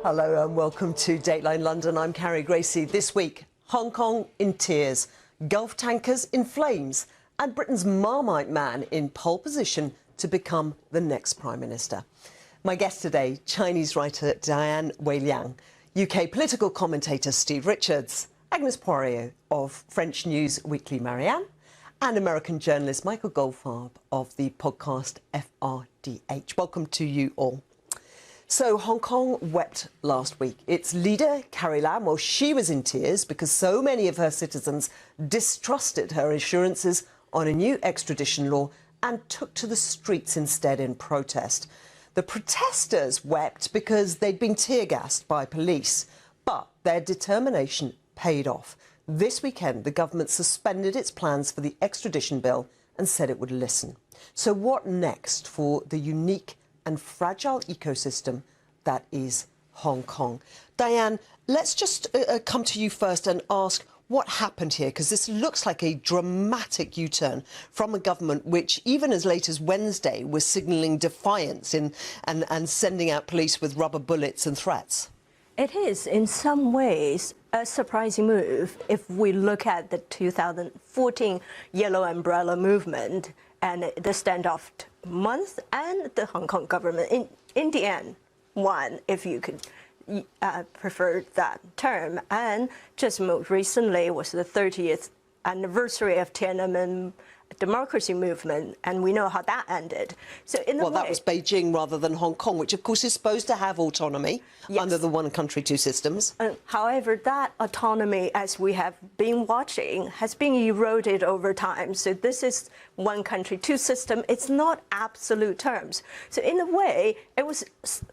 Hello and welcome to Dateline London. I'm Carrie Gracie. This week, Hong Kong in tears, Gulf tankers in flames, and Britain's Marmite man in pole position to become the next Prime Minister. My guest today, Chinese writer Diane Wei Liang, UK political commentator Steve Richards, Agnes Poirier of French News Weekly Marianne, and American journalist Michael Goldfarb of the podcast FRDH. Welcome to you all. So Hong Kong wept last week. Its leader, Carrie Lam, well, she was in tears because so many of her citizens distrusted her assurances on a new extradition law and took to the streets instead in protest. The protesters wept because they'd been tear-gassed by police, but their determination paid off. This weekend, the government suspended its plans for the extradition bill and said it would listen. So what next for the unique and fragile ecosystem that is Hong Kong? Diane, let's just come to you first and ask what happened here, because this looks like a dramatic U-turn from a government which, even as late as Wednesday, was signalling defiance and sending out police with rubber bullets and threats. It is, in some ways, a surprising move if we look at the 2014 Yellow Umbrella movement and the standoff month and the Hong Kong government in the end won, if you could prefer that term. And just most recently was the 30th anniversary of Tiananmen democracy movement, and we know how that ended. So in a way, that was Beijing rather than Hong Kong, which of course is supposed to have autonomy under the one country, two systems. However, that autonomy, as we have been watching, has been eroded over time. So this is one country, two system. It's not absolute terms. So in a way, it was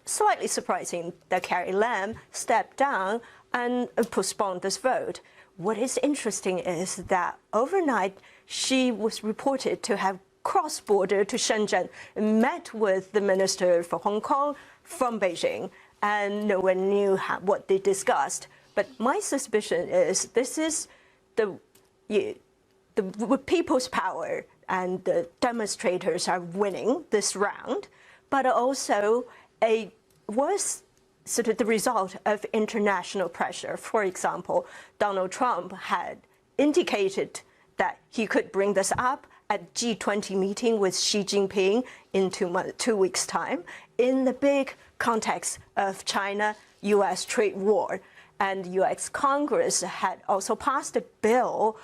slightly surprising that Carrie Lam stepped down and postponed this vote. What is interesting is that overnight, she was reported to have crossed border to Shenzhen and met with the Minister for Hong Kong from Beijing, and no one knew what they discussed. But my suspicion is this is the people's power, and the demonstrators are winning this round, but also was sort of the result of international pressure. For example, Donald Trump had indicated that he could bring this up at G20 meeting with Xi Jinping in 2 weeks' time in the big context of China-US trade war. And US Congress had also passed a bill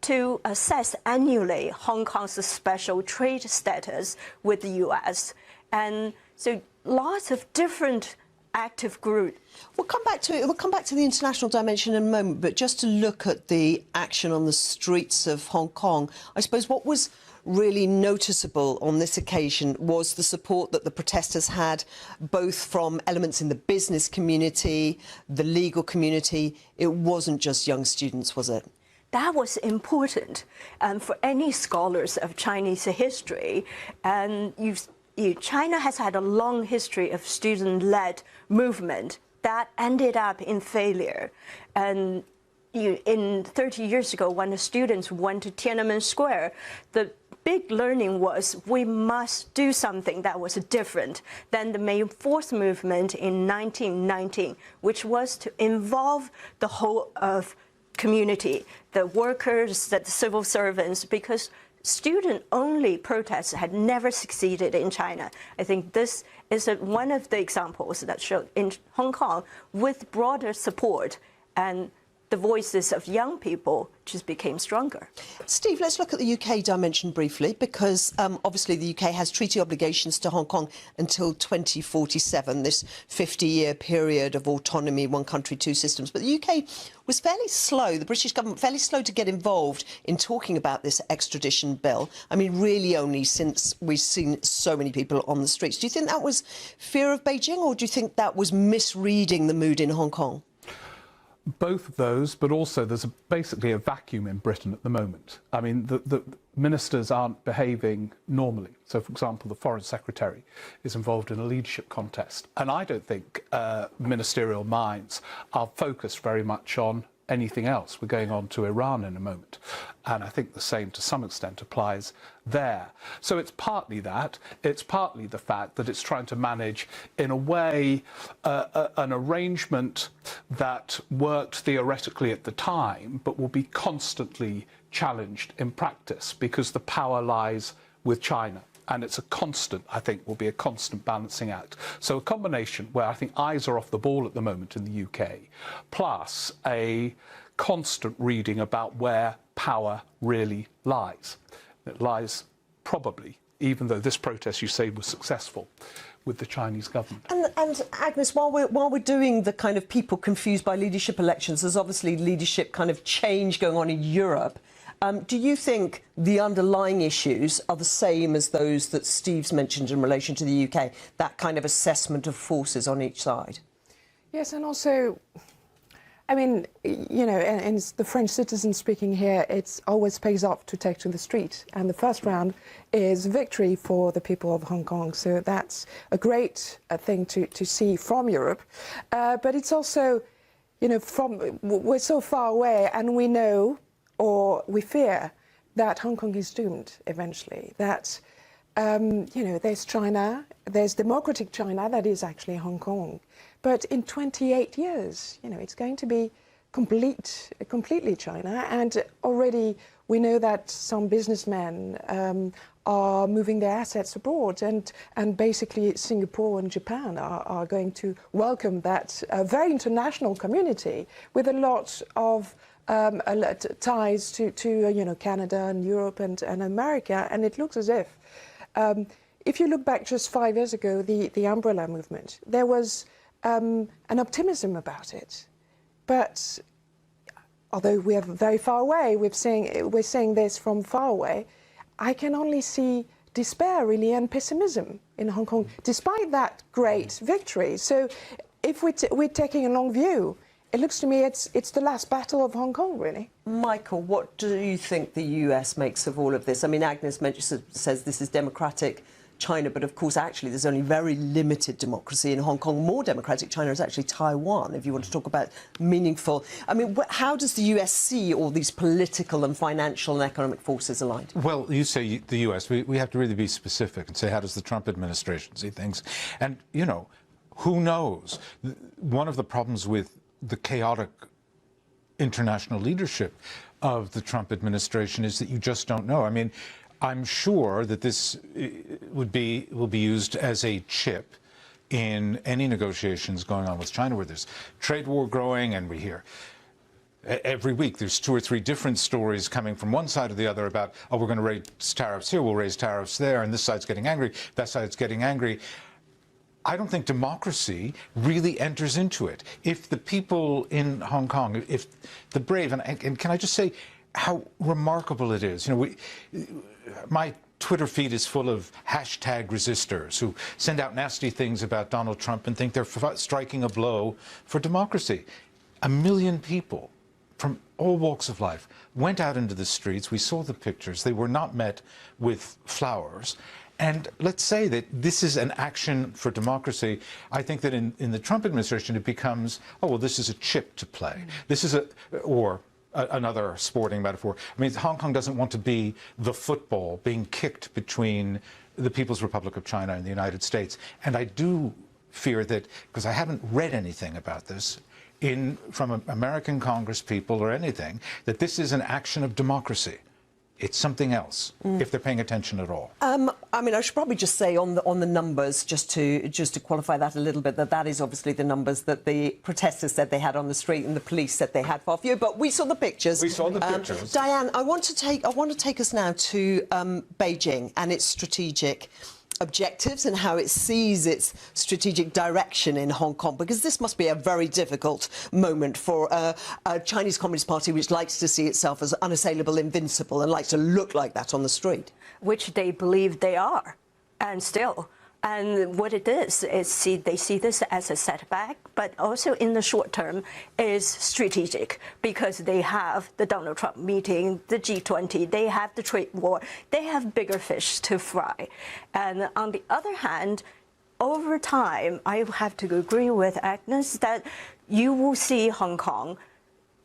to assess annually Hong Kong's special trade status with the US. And so lots of different active group. We'll come back to it. We'll come back to the international dimension in a moment, but just to look at the action on the streets of Hong Kong, I suppose what was really noticeable on this occasion was the support that the protesters had, both from elements in the business community, the legal community. It wasn't just young students, was it? That was important for any scholars of Chinese history. And China has had a long history of student-led movement that ended up in failure. And in 30 years ago, when the students went to Tiananmen Square, the big learning was we must do something that was different than the May 4th movement in 1919, which was to involve the whole of community, the workers, the civil servants, because student-only protests had never succeeded in China. I think this is one of the examples that showed in Hong Kong with broader support, and the voices of young people just became stronger. Steve, let's look at the UK dimension briefly, because obviously the UK has treaty obligations to Hong Kong until 2047, this 50-year period of autonomy, one country, two systems. But the UK was fairly slow, the British government fairly slow to get involved in talking about this extradition bill. I mean, really only since we've seen so many people on the streets. Do you think that was fear of Beijing, or do you think that was misreading the mood in Hong Kong? Both of those, but also there's basically a vacuum in Britain at the moment. I mean, the ministers aren't behaving normally. So, for example, the Foreign Secretary is involved in a leadership contest. And I don't think ministerial minds are focused very much on anything else. We're going on to Iran in a moment. And I think the same to some extent applies there. So it's partly that. It's partly the fact that it's trying to manage, in a way, an arrangement that worked theoretically at the time, but will be constantly challenged in practice because the power lies with China. And it's a constant, I think, will be a constant balancing act. So a combination where I think eyes are off the ball at the moment in the UK, plus a constant reading about where power really lies. It lies probably, even though this protest, you say, was successful, with the Chinese government. And Agnes, while we're doing the kind of people confused by leadership elections, there's obviously leadership kind of change going on in Europe. Do you think the underlying issues are the same as those that Steve's mentioned in relation to the UK, that kind of assessment of forces on each side? Yes, and also, I mean, you know, and the French citizen speaking here, it always pays off to take to the street. And the first round is victory for the people of Hong Kong. So that's a great thing to see from Europe. But it's also, you know, we're so far away, and we know, or we fear, that Hong Kong is doomed eventually. That, you know, there's China, there's democratic China, that is actually Hong Kong. But in 28 years, you know, it's going to be completely China. And already we know that some businessmen are moving their assets abroad, and basically Singapore and Japan are going to welcome that very international community with a lot of ties to you know, Canada and Europe and America. And it looks as if you look back just 5 years ago, the umbrella movement, there was an optimism about it. But although we are very far away, we're saying this from far away, I can only see despair, really, and pessimism in Hong Kong, despite that great victory. So if we're taking a long view, it looks to me it's the last battle of Hong Kong, really. Michael, what do you think the US makes of all of this? I mean, Agnes says this is democratic China, but of course, actually, there's only very limited democracy in Hong Kong. More democratic China is actually Taiwan, if you want to talk about meaningful. I mean, how does the US see all these political and financial and economic forces aligned? Well, you say the US. We have to really be specific and say, how does the Trump administration see things? And, you know, who knows? One of the problems with the chaotic international leadership of the Trump administration is that you just don't know. I mean, I'm sure that this will be used as a chip in any negotiations going on with China, where there's trade war growing, and we hear every week there's 2 or 3 different stories coming from one side or the other about, oh, we're going to raise tariffs here, we'll raise tariffs there, and this side's getting angry, that side's getting angry. I don't think democracy really enters into it. If the people in Hong Kong, if the brave, and can I just say how remarkable it is? You know, my Twitter feed is full of hashtag resistors who send out nasty things about Donald Trump and think they're striking a blow for democracy. 1 million people from all walks of life went out into the streets. We saw the pictures. They were not met with flowers. And let's say that this is an action for democracy. I think that in the Trump administration, it becomes, oh, well, this is a chip to play. This is another sporting metaphor. I mean, Hong Kong doesn't want to be the football being kicked between the People's Republic of China and the United States. And I do fear that, because I haven't read anything about this from American Congress people or anything, that this is an action of democracy. It's something else, if they're paying attention at all. I mean, I should probably just say on the numbers, just to qualify that a little bit, that is obviously the numbers that the protesters said they had on the street and the police said they had far fewer. But we saw the pictures. We saw the pictures. Diane, I want to take us now to Beijing and its strategic objectives and how it sees its strategic direction in Hong Kong, because this must be a very difficult moment for a Chinese Communist Party which likes to see itself as unassailable, invincible, and likes to look like that on the street. Which they believe they are, and still. And what it is they see this as a setback, but also in the short term is strategic, because they have the Donald Trump meeting, the G20, they have the trade war, they have bigger fish to fry. And on the other hand, over time, I have to agree with Agnes that you will see Hong Kong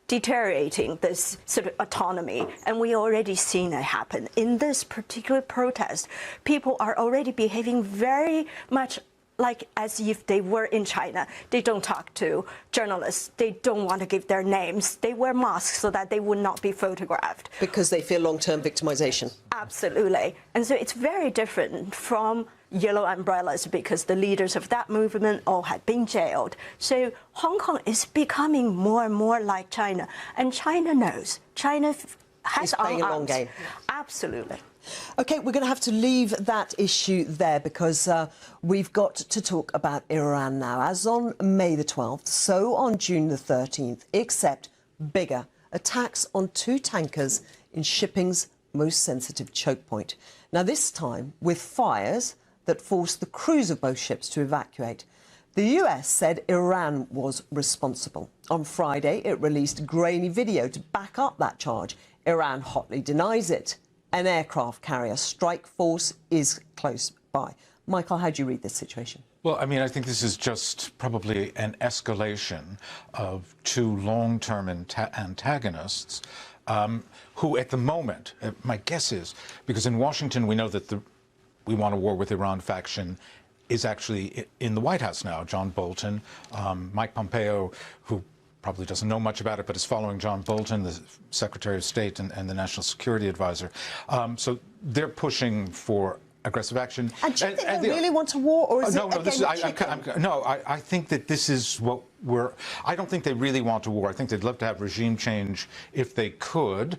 deteriorating this sort of autonomy, and we already seen it happen. In this particular protest, people are already behaving very much like as if they were in China. They don't talk to journalists. They don't want to give their names. They wear masks so that they would not be photographed. Because they fear long-term victimization. Absolutely. And so it's very different from Yellow Umbrellas, because the leaders of that movement all had been jailed. So Hong Kong is becoming more and more like China. And China knows. China has playing a long arms. game. Absolutely. OK, we're going to have to leave that issue there because we've got to talk about Iran now. As on May the 12th, so on June the 13th, except bigger, attacks on 2 tankers in shipping's most sensitive choke point. Now, this time with fires that forced the crews of both ships to evacuate. The US said Iran was responsible. On Friday, it released grainy video to back up that charge. Iran hotly denies it. An aircraft carrier strike force is close by. Michael, how do you read this situation? Well, I mean, I think this is just probably an escalation of 2 long-term antagonists who, at the moment, my guess is, because in Washington we know that the "we want a war with Iran" faction is actually in the White House now. John Bolton, Mike Pompeo, who probably doesn't know much about it, but is following John Bolton, the Secretary of State and the National Security Advisor. So they're pushing for aggressive action. And do you think they really want a war, or is it I think that this is what we're... I don't think they really want a war. I think they'd love to have regime change if they could.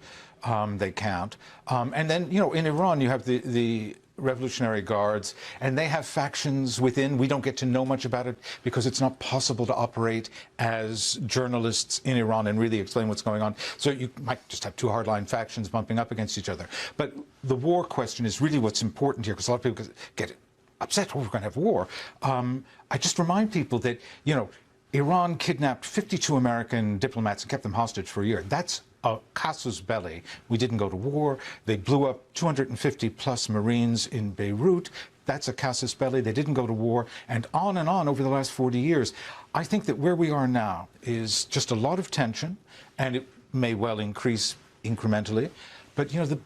They can't. And then, you know, in Iran, you have the Revolutionary Guards, and they have factions within. We don't get to know much about it because it's not possible to operate as journalists in Iran and really explain what's going on. So you might just have 2 hardline factions bumping up against each other. But the war question is really what's important here, because a lot of people get upset, oh, we're going to have war. I just remind people that, you know, Iran kidnapped 52 American diplomats and kept them hostage for a year. That's a casus belli. We didn't go to war. They blew up 250-plus Marines in Beirut. That's a casus belli. They didn't go to war. And on over the last 40 years. I think that where we are now is just a lot of tension, and it may well increase incrementally. But, you know,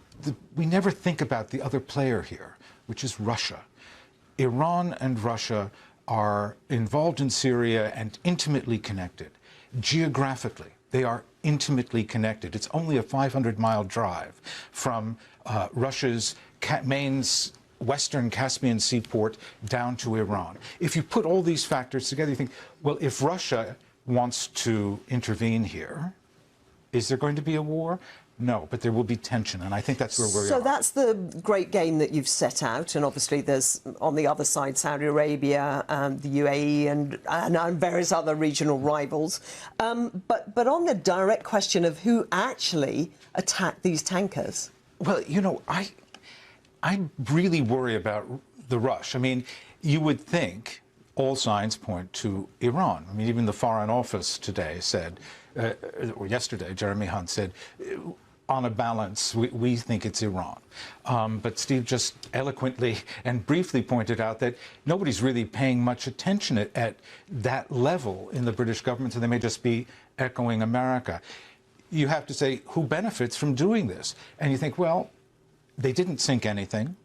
we never think about the other player here, which is Russia. Iran and Russia are involved in Syria and intimately connected. Geographically, they are intimately connected. It's only a 500-mile drive from Russia's main western Caspian seaport down to Iran. If you put all these factors together, you think, well, if Russia wants to intervene here, is there going to be a war? No, but there will be tension, and I think that's where we are. So that's the great game that you've set out, and obviously there's, on the other side, Saudi Arabia, the UAE, and various other regional rivals. But on the direct question of who actually attacked these tankers... Well, you know, I really worry about the rush. I mean, you would think all signs point to Iran. I mean, even the Foreign Office today said, or yesterday, Jeremy Hunt said, on a balance, we think it's Iran. But Steve just eloquently and briefly pointed out that nobody's really paying much attention at that level in the British government, so they may just be echoing America. You have to say, who benefits from doing this? And you think, well, they didn't sink anything.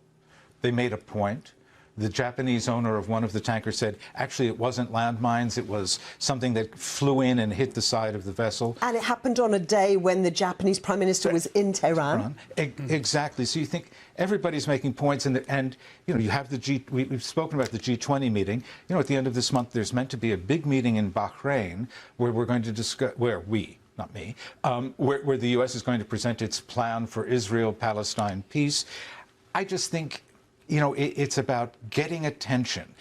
They made a point. The Japanese owner of one of the tankers said, actually, it wasn't landmines. It was something that flew in and hit the side of the vessel. And it happened on a day when the Japanese Prime Minister was in Tehran. Exactly. So you think everybody's making points, and you know, you have the we've spoken about the G20 meeting. You know, at the end of this month, there's meant to be a big meeting in Bahrain where we're going to discuss, not me, where the U.S. is going to present its plan for Israel-Palestine peace. I just think, you know, it's about getting attention,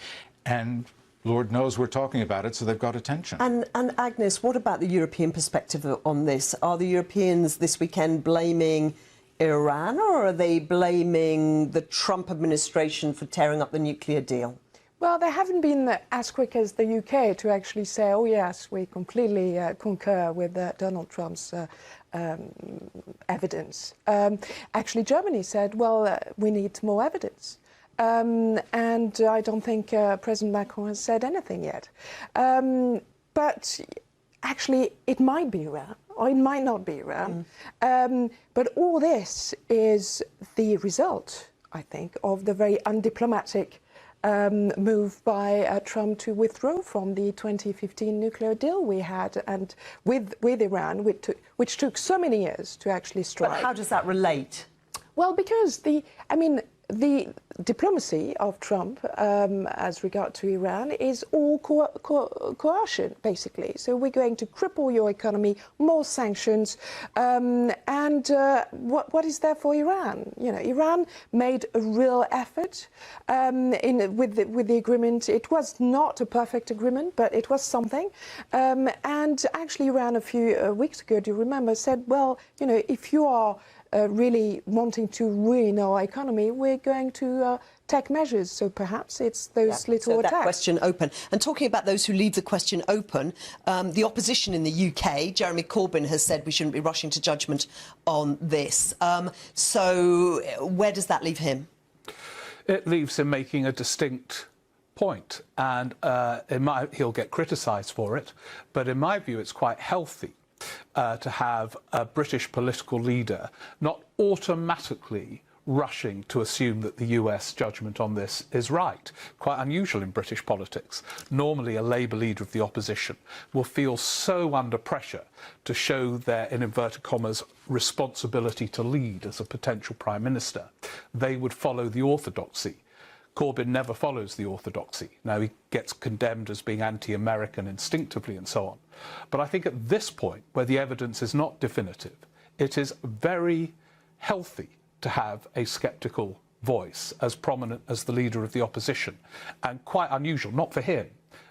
and Lord knows we're talking about it, so they've got attention. And Agnes, what about the European perspective on this? Are the Europeans this weekend blaming Iran, or are they blaming the Trump administration for tearing up the nuclear deal? Well, they haven't been as quick as the UK to actually say, oh, yes, we completely concur with Donald Trump's evidence. Actually, Germany said, well, we need more evidence. And I don't think President Macron has said anything yet. But actually, it might be Iran, or it might not be Iran. But all this is the result, I think, of the very undiplomatic move by Trump to withdraw from the 2015 nuclear deal we had, and with Iran, which took so many years to actually strike. But how does that relate? Well, because the diplomacy of Trump as regard to Iran is all coercion, basically. So we're going to cripple your economy, more sanctions, and what is there for Iran? You know, Iran made a real effort with the agreement. It was not a perfect agreement, but it was something. And actually, Iran a few weeks ago, do you remember, said, well, you know, if you are really wanting to ruin our economy, we're going to take measures. So perhaps it's those little attacks. That question open. And talking about those who leave the question open, the opposition in the UK, Jeremy Corbyn, has said we shouldn't be rushing to judgment on this. So where does that leave him? It leaves him making a distinct point, and he'll get criticised for it, but in my view it's quite healthy to have a British political leader not automatically rushing to assume that the US judgment on this is right. Quite unusual in British politics. Normally a Labour leader of the opposition will feel so under pressure to show their, in inverted commas, responsibility to lead as a potential Prime Minister, they would follow the orthodoxy. Corbyn never follows the orthodoxy. Now, he gets condemned as being anti-American instinctively and so on. But I think at this point, where the evidence is not definitive, it is very healthy to have a sceptical voice as prominent as the leader of the opposition. And quite unusual, not for him,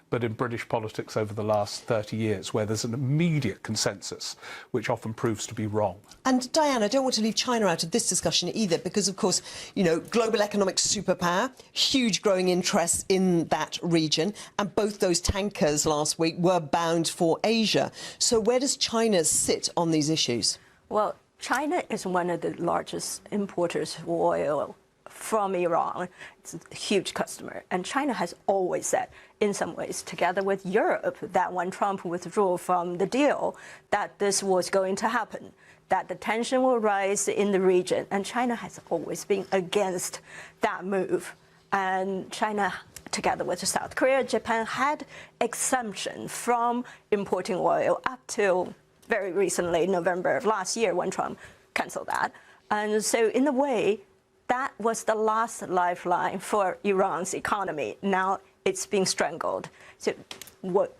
but in British politics over the last 30 years, where there's an immediate consensus, which often proves to be wrong. And Diane, I don't want to leave China out of this discussion either, because, of course, you know, global economic superpower, huge growing interest in that region, and both those tankers last week were bound for Asia. So where does China sit on these issues? Well, China is one of the largest importers of oil from Iran. It's a huge customer. And China has always said, in some ways, together with Europe, that when Trump withdrew from the deal, that this was going to happen, that the tension will rise in the region. And China has always been against that move. And China, together with South Korea, Japan, had exemption from importing oil up till very recently, November of last year, when Trump canceled that. And so, in a way, that was the last lifeline for Iran's economy. Now it's being strangled. So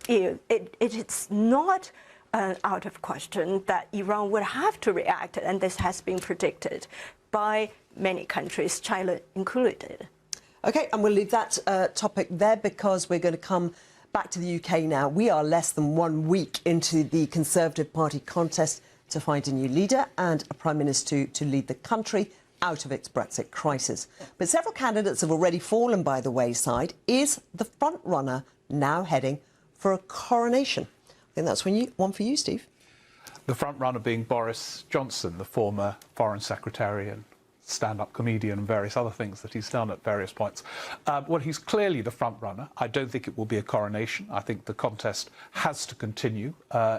it's not out of question that Iran would have to react, and this has been predicted by many countries, China included. OK, and we'll leave that topic there, because we're going to come back to the UK now. We are less than 1 week into the Conservative Party contest to find a new leader and a Prime Minister to lead the country out of its Brexit crisis. But several candidates have already fallen by the wayside. Is the front-runner now heading for a coronation? I think that's one for you, Steve. The front-runner being Boris Johnson, the former Foreign Secretary and stand-up comedian and various other things that he's done at various points. Well, he's clearly the front-runner. I don't think it will be a coronation. I think the contest has to continue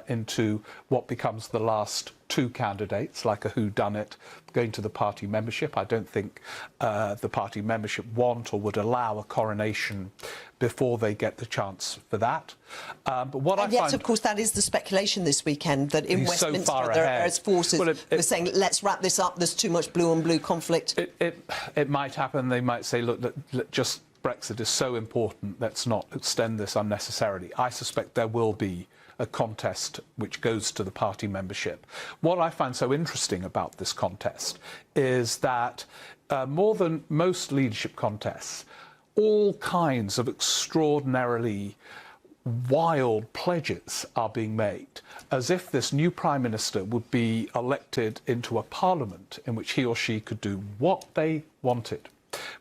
into what becomes the last two candidates, like a whodunit, going to the party membership. I don't think the party membership want or would allow a coronation before they get the chance for that. But what and I yet, find, of course, that is the speculation this weekend, that in Westminster so far there ahead. are forces who are saying, let's wrap this up, there's too much blue-on-blue conflict. It might happen. They might say, look, just Brexit is so important, let's not extend this unnecessarily. I suspect there will be a contest which goes to the party membership. What I find so interesting about this contest is that more than most leadership contests, all kinds of extraordinarily wild pledges are being made, as if this new Prime Minister would be elected into a parliament in which he or she could do what they wanted.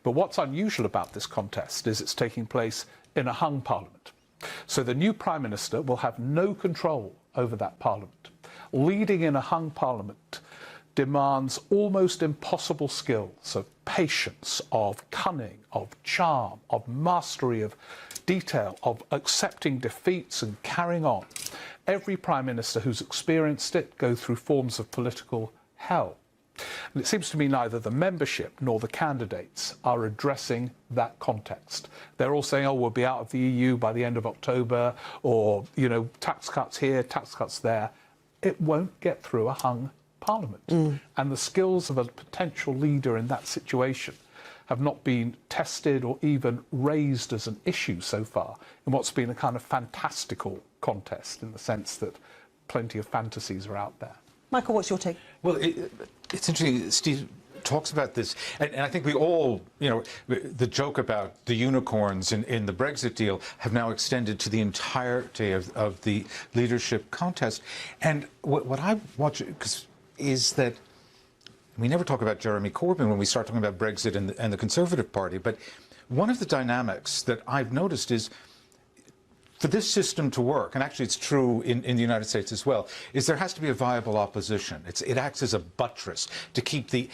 But what's unusual about this contest is it's taking place in a hung parliament. So the new Prime Minister will have no control over that parliament. Leading in a hung parliament demands almost impossible skills of patience, of cunning, of charm, of mastery of detail, of accepting defeats and carrying on. every Prime Minister who's experienced it go through forms of political hell. And it seems to me neither the membership nor the candidates are addressing that context. They're all saying, oh, we'll be out of the EU by the end of October, or, you know, tax cuts here, tax cuts there. It won't get through a hung parliament. And the skills of a potential leader in that situation have not been tested or even raised as an issue so far in what's been a kind of fantastical contest, in the sense that plenty of fantasies are out there. Michael, what's your take? Well, it's interesting. Steve talks about this, and I think we all, you know, the joke about the unicorns in the Brexit deal have now extended to the entirety of the leadership contest. And what I watch is that we never talk about Jeremy Corbyn when we start talking about Brexit and the Conservative Party, but one of the dynamics that I've noticed is, for this system to work, and actually it's true in the United States as well, is there has to be a viable opposition. It acts as a buttress to keep the